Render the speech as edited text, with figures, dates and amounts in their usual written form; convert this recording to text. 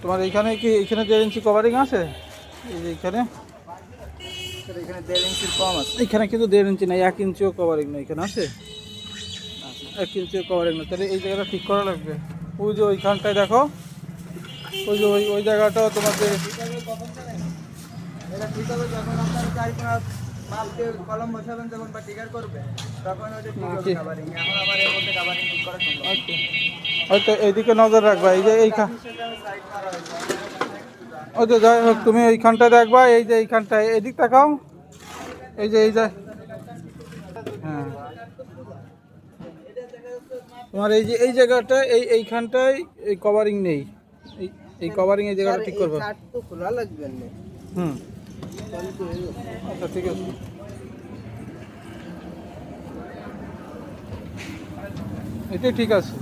তোমার এইখানে কি এখানে 1.5 ইঞ্চি কভারিং আছে? এই যে এখানে এখানে 1.5 ইঞ্চির কম আছে। এখানে কিন্তু 1.5 ইঞ্চি নাই, 1 ইঞ্চিও কভারিং নেই। এখানে আছে 1 ইঞ্চিও কভারিং নেই। তাহলে এই জায়গাটা ঠিক করা লাগবে। ওই যে ওইখানটায় দেখো, ওই যে ওই জায়গাটাও তোমাদের এটা ঠিক হবে যখন আপনার 4 মাপ দিয়ে কলম বসাবেন, যখন বা টিকার করবে তখন ওইটা ঠিক হবে কাভারিং। এখন আবার এর মধ্যে কাভারিং ঠিক করা সম্ভব। হয়তো এইদিকে নজর রাখবা। এই যে এইখান সাইড মারা হয়েছে। ওই তো যাই হোক, তুমি এইখানটায় দেখবা। এই যে এইখানটায় এদিক তাকাও, এই যে হ্যাঁ তোমার এই যে এই জায়গাটা এইখানটায় এই কভারিং নেই। এই কভারিং এই জায়গাটা ঠিক করবে। কাট তো খোলা লাগবে না। হুম, আচ্ছা ঠিক আছে। এটাই ঠিক আছে।